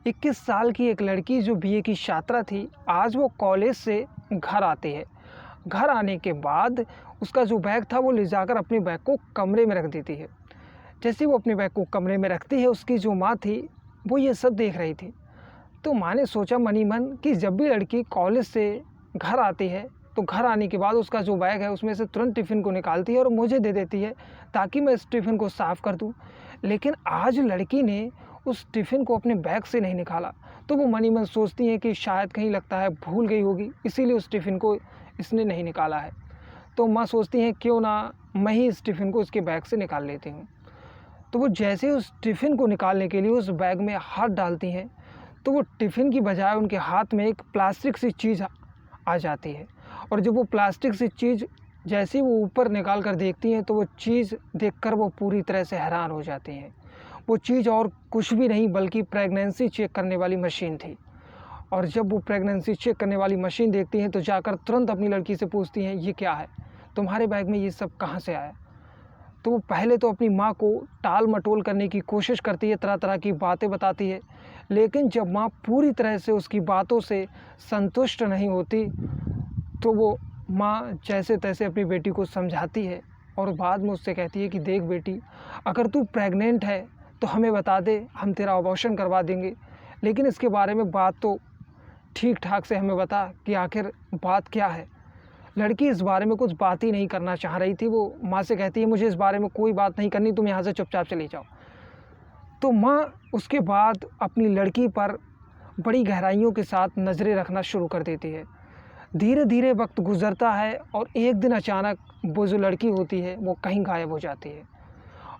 21 साल की एक लड़की जो बीए की छात्रा थी, आज वो कॉलेज से घर आती है। घर आने के बाद उसका जो बैग था वो ले जाकर अपने बैग को कमरे में रख देती है। जैसे वो अपने बैग को कमरे में रखती है, उसकी जो माँ थी वो ये सब देख रही थी। तो माँ ने सोचा मन ही मन कि जब भी लड़की कॉलेज से घर आती है तो घर आने के बाद उसका जो बैग है उसमें से तुरंत टिफ़िन को निकालती है और मुझे दे देती है ताकि मैं इस टिफ़िन को साफ़ कर दूँ। लेकिन आज लड़की ने उस टिफ़िन को अपने बैग से नहीं निकाला, तो वो मन ही मन सोचती हैं कि शायद कहीं लगता है भूल गई होगी, इसीलिए उस टिफ़िन को इसने नहीं निकाला है। तो माँ सोचती हैं क्यों ना मैं ही इस टिफ़िन को इसके बैग से निकाल लेती हूँ। तो वो जैसे ही उस टिफ़िन को निकालने के लिए उस बैग में हाथ डालती हैं, तो वो टिफ़िन की बजाय उनके हाथ में एक प्लास्टिक सी चीज़ आ जाती है। और जब वो प्लास्टिक सी चीज़ जैसे ही वो ऊपर निकाल कर देखती हैं, तो वो चीज़ देखकर वो पूरी तरह से हैरान हो जाती हैं। वो चीज़ और कुछ भी नहीं बल्कि प्रेगनेंसी चेक करने वाली मशीन थी। और जब वो प्रेगनेंसी चेक करने वाली मशीन देखती हैं, तो जाकर तुरंत अपनी लड़की से पूछती हैं, ये क्या है? तुम्हारे बैग में ये सब कहाँ से आया? तो वो पहले तो अपनी माँ को टाल-मटोल करने की कोशिश करती है, तरह-तरह की बातें बताती है। लेकिन जब माँ पूरी तरह से उसकी बातों से संतुष्ट नहीं होती, तो वो माँ जैसे-तैसे अपनी बेटी को समझाती है और बाद में उससे कहती है कि देख बेटी, अगर तू प्रेग्नेंट है तो हमें बता दे, हम तेरा अबॉर्शन करवा देंगे। लेकिन इसके बारे में बात तो ठीक-ठाक से हमें बता कि आखिर बात क्या है? लड़की इस बारे में कुछ बात ही नहीं करना चाह रही थी। वो माँ से कहती है, मुझे इस बारे में कोई बात नहीं करनी, तुम यहाँ से चुपचाप चली जाओ। तो माँ उसके बाद अपनी लड़की पर बड़ी गहराइयों के साथ नज़रें रखना शुरू कर देती है। धीरे-धीरे वक्त गुज़रता है और एक दिन अचानक वो जो लड़की होती है वो कहीं गायब हो जाती है।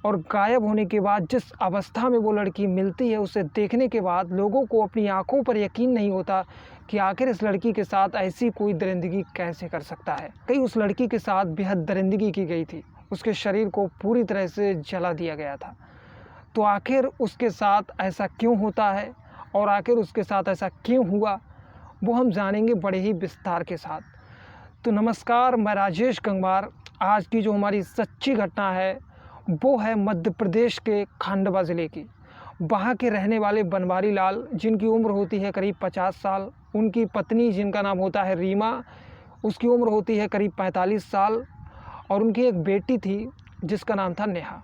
और गायब होने के बाद जिस अवस्था में वो लड़की मिलती है, उसे देखने के बाद लोगों को अपनी आँखों पर यकीन नहीं होता कि आखिर इस लड़की के साथ ऐसी कोई दरिंदगी कैसे कर सकता है। कहीं उस लड़की के साथ बेहद दरिंदगी की गई थी। उसके शरीर को पूरी तरह से जला दिया गया था। तो आखिर उसके साथ ऐसा क्यों होता है और आखिर उसके साथ ऐसा क्यों हुआ, वो हम जानेंगे बड़े ही विस्तार के साथ। तो नमस्कार, मैं राजेश गंगवार। आज की जो हमारी सच्ची घटना है वो है मध्य प्रदेश के खंडवा ज़िले की। वहाँ के रहने वाले बनवारी लाल, जिनकी उम्र होती है करीब 50 साल, उनकी पत्नी जिनका नाम होता है रीमा, उसकी उम्र होती है करीब 45 साल और उनकी एक बेटी थी जिसका नाम था नेहा।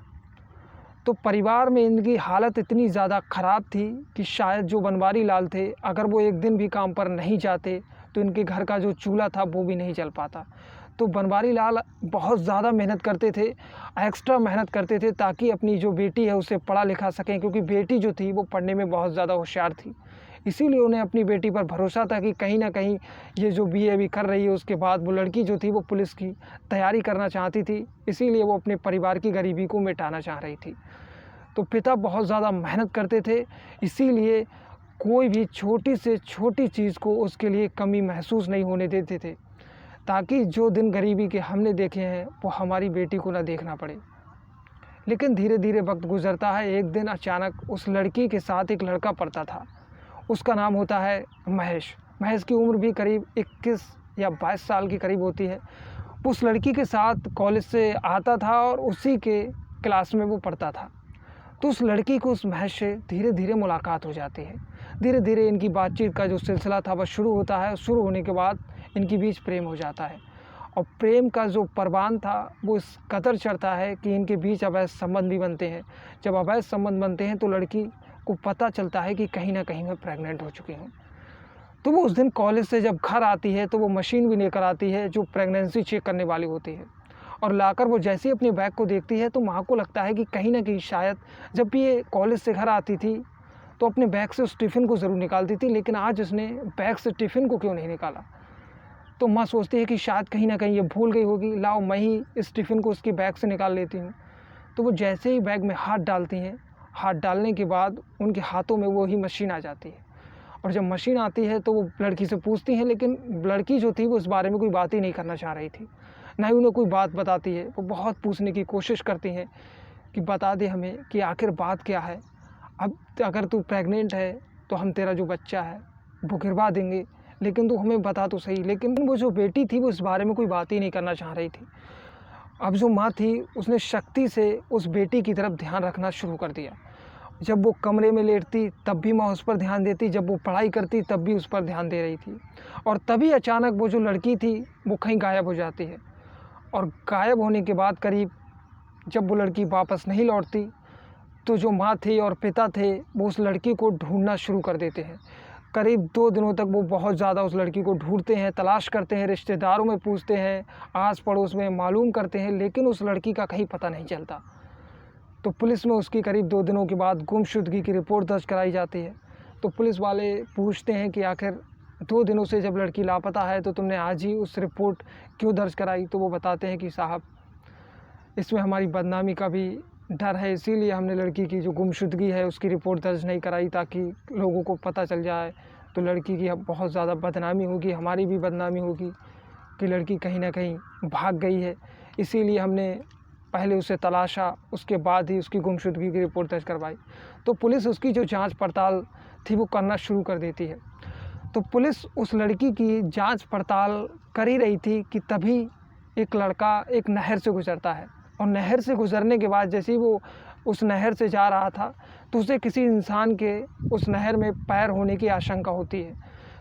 तो परिवार में इनकी हालत इतनी ज़्यादा ख़राब थी कि शायद जो बनवारी लाल थे, अगर वो एक दिन भी काम पर नहीं जाते तो इनके घर का जो चूल्हा था वो भी नहीं जल पाता। तो बनवारी लाल बहुत ज़्यादा मेहनत करते थे, एक्स्ट्रा मेहनत करते थे ताकि अपनी जो बेटी है उसे पढ़ा लिखा सकें, क्योंकि बेटी जो थी वो पढ़ने में बहुत ज़्यादा होशियार थी। इसीलिए उन्हें अपनी बेटी पर भरोसा था कि कहीं न कहीं ये जो बीए अभी कर रही है, उसके बाद वो लड़की जो थी वो पुलिस की तैयारी करना चाहती थी। इसीलिए वो अपने परिवार की गरीबी को मिटाना चाह रही थी। तो पिता बहुत ज़्यादा मेहनत करते थे, इसीलिए कोई भी छोटी से छोटी चीज़ को उसके लिए कमी महसूस नहीं होने देते थे, ताकि जो दिन गरीबी के हमने देखे हैं वो हमारी बेटी को ना देखना पड़े। लेकिन धीरे-धीरे वक्त गुज़रता है। एक दिन अचानक उस लड़की के साथ एक लड़का पड़ता था। उसका नाम होता है महेश। महेश की उम्र भी करीब 21 या 22 साल के करीब होती है। उस लड़की के साथ कॉलेज से आता था और उसी के क्लास में वो पढ़ता था। तो उस लड़की को उस महेश से धीरे-धीरे मुलाकात हो जाती है। धीरे-धीरे इनकी बातचीत का जो सिलसिला था वह शुरू होता है। शुरू होने के बाद इनके बीच प्रेम हो जाता है और प्रेम का जो परवान था वो इस कदर चढ़ता है कि इनके बीच अवैध संबंध भी बनते हैं। जब अवैध संबंध बनते हैं तो लड़की को पता चलता है कि कहीं न कहीं मैं प्रेग्नेंट हो चुकी हूँ। तो वो उस दिन कॉलेज से जब घर आती है तो वो मशीन भी लेकर आती है जो प्रेगनेंसी चेक करने वाली होती है। और लाकर वो जैसे ही अपने बैग को देखती है तो माँ को लगता है कि कहीं न कहीं शायद जब भी ये कॉलेज से घर आती थी तो अपने बैग से उस टिफ़िन को ज़रूर निकालती थी, लेकिन आज उसने बैग से टिफ़िन को क्यों नहीं निकाला। तो माँ सोचती है कि शायद कहीं न कहीं ये भूल गई होगी, लाओ मैं ही इस टिफ़िन को उसके बैग से निकाल लेती हूँ। तो वो जैसे ही बैग में हाथ डालती हैं, हाथ डालने के बाद उनके हाथों में वो ही मशीन आ जाती है। और जब मशीन आती है तो वो लड़की से पूछती हैं, लेकिन लड़की जो थी वो इस बारे में कोई बात ही नहीं करना चाह रही थी, ना ही उन्हें कोई बात बताती है। वो बहुत पूछने की कोशिश करती हैं कि बता दे हमें कि आखिर बात क्या है। अब अगर तू प्रेग्नेंट है तो हम तेरा जो बच्चा है वो गिरवा देंगे, लेकिन तू हमें बता तो सही। लेकिन वो जो बेटी थी वो इस बारे में कोई बात ही नहीं करना चाह रही थी। अब जो माँ थी उसने सख्ती से उस बेटी की तरफ ध्यान रखना शुरू कर दिया जब वो कमरे में लेटती तब भी माँ उस पर ध्यान देती, जब वो पढ़ाई करती तब भी उस पर ध्यान दे रही थी। और तभी अचानक वो जो लड़की थी वो कहीं गायब हो जाती है। और गायब होने के बाद करीब जब वो लड़की वापस नहीं लौटती तो जो माँ थी और पिता थे वो उस लड़की को ढूंढना शुरू कर देते हैं। करीब 2 दिनों तक वो बहुत ज़्यादा उस लड़की को ढूंढते हैं, तलाश करते हैं, रिश्तेदारों में पूछते हैं, आस पड़ोस में मालूम करते हैं, लेकिन उस लड़की का कहीं पता नहीं चलता। तो पुलिस में उसकी करीब 2 दिनों के बाद गुमशुदगी की रिपोर्ट दर्ज कराई जाती है। तो पुलिस वाले पूछते हैं कि आखिर 2 दिनों से जब लड़की लापता है तो तुमने आज ही उस रिपोर्ट क्यों दर्ज कराई? तो वो बताते हैं कि साहब, इसमें हमारी बदनामी का भी डर है, इसीलिए हमने लड़की की जो गुमशुदगी है उसकी रिपोर्ट दर्ज नहीं कराई, ताकि लोगों को पता चल जाए तो लड़की की अब बहुत ज़्यादा बदनामी होगी, हमारी भी बदनामी होगी कि लड़की कहीं ना कहीं भाग गई है। इसीलिए हमने पहले उसे तलाशा, उसके बाद ही उसकी गुमशुदगी की रिपोर्ट दर्ज करवाई। तो पुलिस उसकी जो जांच पड़ताल थी वो करना शुरू कर देती है। तो पुलिस उस लड़की की जांच पड़ताल कर ही रही थी कि तभी एक लड़का एक नहर से गुजरता है। और नहर से गुजरने के बाद जैसे ही वो उस नहर से जा रहा था तो उसे किसी इंसान के उस नहर में पैर होने की आशंका होती है।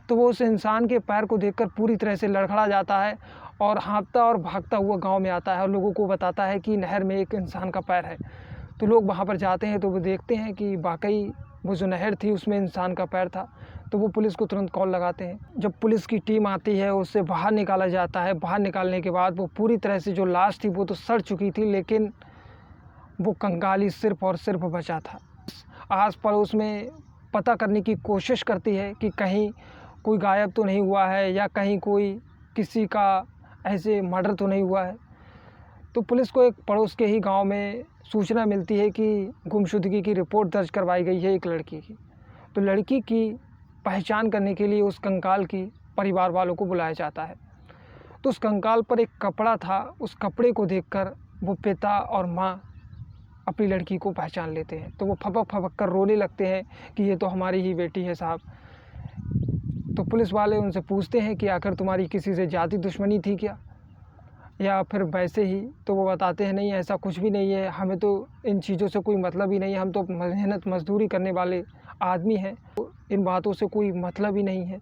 तो वो उस इंसान के पैर को देखकर पूरी तरह से लड़खड़ा जाता है और हाँफता और भागता हुआ गांव में आता है और लोगों को बताता है कि नहर में एक इंसान का पैर है। तो लोग वहाँ पर जाते हैं तो वो देखते हैं कि वाकई वो जो नहर थी उसमें इंसान का पैर था। तो वो पुलिस को तुरंत कॉल लगाते हैं। जब पुलिस की टीम आती है उससे बाहर निकाला जाता है। बाहर निकालने के बाद वो पूरी तरह से जो लाश थी वो तो सड़ चुकी थी, लेकिन वो कंकाली सिर्फ और सिर्फ बचा था। आस पड़ोस में पता करने की कोशिश करती है कि कहीं कोई गायब तो नहीं हुआ है या कहीं कोई किसी का ऐसे मर्डर तो नहीं हुआ है। तो पुलिस को एक पड़ोस के ही गांव में सूचना मिलती है कि गुमशुदगी की रिपोर्ट दर्ज करवाई गई है एक लड़की की। तो लड़की की पहचान करने के लिए उस कंकाल की परिवार वालों को बुलाया जाता है। तो उस कंकाल पर एक कपड़ा था, उस कपड़े को देखकर वो पिता और माँ अपनी लड़की को पहचान लेते हैं। तो वो फपक फपक कर रोने लगते हैं कि ये तो हमारी ही बेटी है साहब। तो पुलिस वाले उनसे पूछते हैं कि आखिर तुम्हारी किसी से जाति दुश्मनी थी क्या, या फिर वैसे ही? तो वो बताते हैं नहीं, ऐसा कुछ भी नहीं है, हमें तो इन चीज़ों से कोई मतलब ही नहीं है, हम तो मेहनत मजदूरी करने वाले आदमी हैं, तो इन बातों से कोई मतलब ही नहीं है,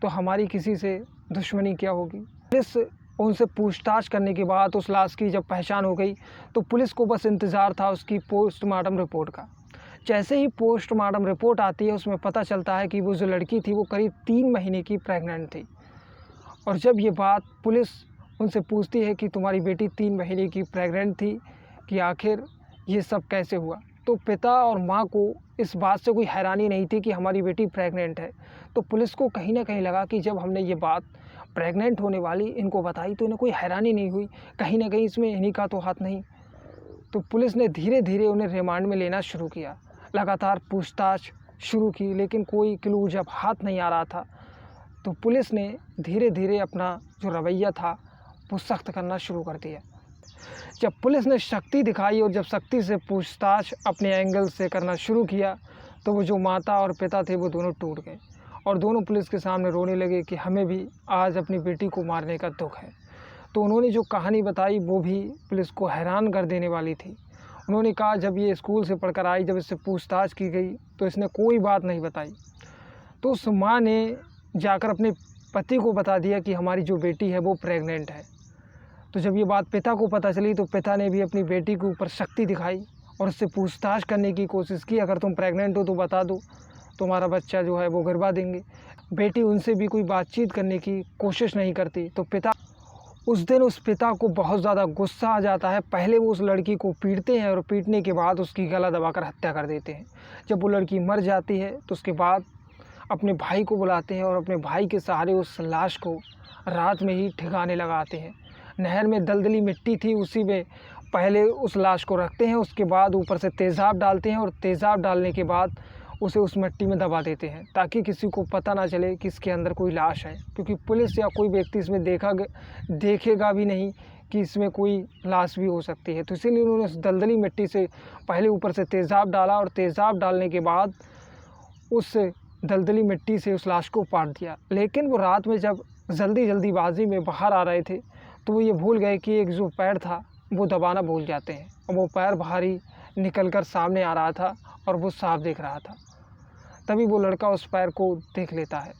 तो हमारी किसी से दुश्मनी क्या होगी। पुलिस उनसे पूछताछ करने के बाद उस लाश की जब पहचान हो गई तो पुलिस को बस इंतज़ार था उसकी पोस्टमार्टम रिपोर्ट का। जैसे ही पोस्टमार्टम रिपोर्ट आती है उसमें पता चलता है कि वो जो लड़की थी वो करीब 3 महीने की प्रेग्नेंट थी। और जब ये बात पुलिस उनसे पूछती है कि तुम्हारी बेटी 3 महीने की प्रेग्नेंट थी, कि आखिर ये सब कैसे हुआ, तो पिता और माँ को इस बात से कोई हैरानी नहीं थी कि हमारी बेटी प्रेग्नेंट है। तो पुलिस को कहीं ना कहीं लगा कि जब हमने ये बात प्रेग्नेंट होने वाली इनको बताई तो इन्हें कोई हैरानी नहीं हुई, कहीं ना कहीं इसमें इन्हीं का तो हाथ नहीं। तो पुलिस ने धीरे धीरे उन्हें रिमांड में लेना शुरू किया, लगातार पूछताछ शुरू की, लेकिन कोई क्लू जब हाथ नहीं आ रहा था तो पुलिस ने धीरे धीरे अपना जो रवैया था वो सख्त करना शुरू कर दिया। जब पुलिस ने शक्ति दिखाई और जब शक्ति से पूछताछ अपने एंगल से करना शुरू किया तो वो जो माता और पिता थे वो दोनों टूट गए और दोनों पुलिस के सामने रोने लगे कि हमें भी आज अपनी बेटी को मारने का दुख है। तो उन्होंने जो कहानी बताई वो भी पुलिस को हैरान कर देने वाली थी। उन्होंने कहा जब ये स्कूल से पढ़कर आई, जब इससे पूछताछ की गई तो इसने कोई बात नहीं बताई। तो उस माँ ने जाकर अपने पति को बता दिया कि हमारी जो बेटी है वो प्रेग्नेंट है। तो जब ये बात पिता को पता चली तो पिता ने भी अपनी बेटी के ऊपर शक्ति दिखाई और उससे पूछताछ करने की कोशिश की, अगर तुम प्रेग्नेंट हो तो बता दो, तुम्हारा बच्चा जो है वो गिरवा देंगे। बेटी उनसे भी कोई बातचीत करने की कोशिश नहीं करती। तो पिता उस दिन उस पिता को बहुत ज़्यादा गुस्सा आ जाता है। पहले वो उस लड़की को पीटते हैं और पीटने के बाद उसकी गला दबाकर हत्या कर देते हैं। जब वो लड़की मर जाती है तो उसके बाद अपने भाई को बुलाते हैं और अपने भाई के सहारे उस लाश को रात में ही ठिकाने लगाते हैं। नहर में दलदली मिट्टी थी, उसी में पहले उस लाश को रखते हैं, उसके बाद ऊपर से तेज़ाब डालते हैं और तेज़ाब डालने के बाद उसे उस मिट्टी में दबा देते हैं ताकि किसी को पता ना चले कि इसके अंदर कोई लाश है, क्योंकि पुलिस या कोई व्यक्ति इसमें देखेगा भी नहीं कि इसमें कोई लाश भी हो सकती है। तो इसीलिए उन्होंने उस दलदली मिट्टी से पहले ऊपर से तेज़ाब डाला और तेज़ाब डालने के बाद उस दलदली मिट्टी से उस लाश को पाट दिया। लेकिन वो रात में जब जल्दीबाजी में बाहर आ रहे थे तो वो ये भूल गए कि एक जो पैर था वो दबाना भूल जाते हैं और वो पैर बाहर ही निकल कर सामने आ रहा था और वो साफ देख रहा था। तभी वो लड़का उस पैर को देख लेता है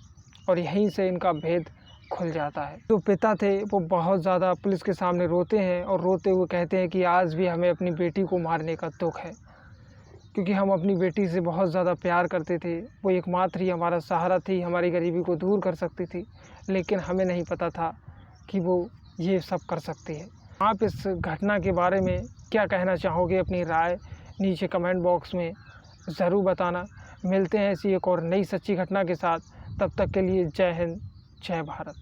और यहीं से इनका भेद खुल जाता है। जो पिता थे वो बहुत ज़्यादा पुलिस के सामने रोते हैं और रोते हुए कहते हैं कि आज भी हमें अपनी बेटी को मारने का दुख है, क्योंकि हम अपनी बेटी से बहुत ज़्यादा प्यार करते थे। वो एकमात्र ही हमारा सहारा थी, हमारी गरीबी को दूर कर सकती थी, लेकिन हमें नहीं पता था कि वो ये सब कर सकती है। आप इस घटना के बारे में क्या कहना चाहोगे? अपनी राय नीचे कमेंट बॉक्स में ज़रूर बताना। मिलते हैं ऐसी एक और नई सच्ची घटना के साथ। तब तक के लिए जय हिंद, जय भारत।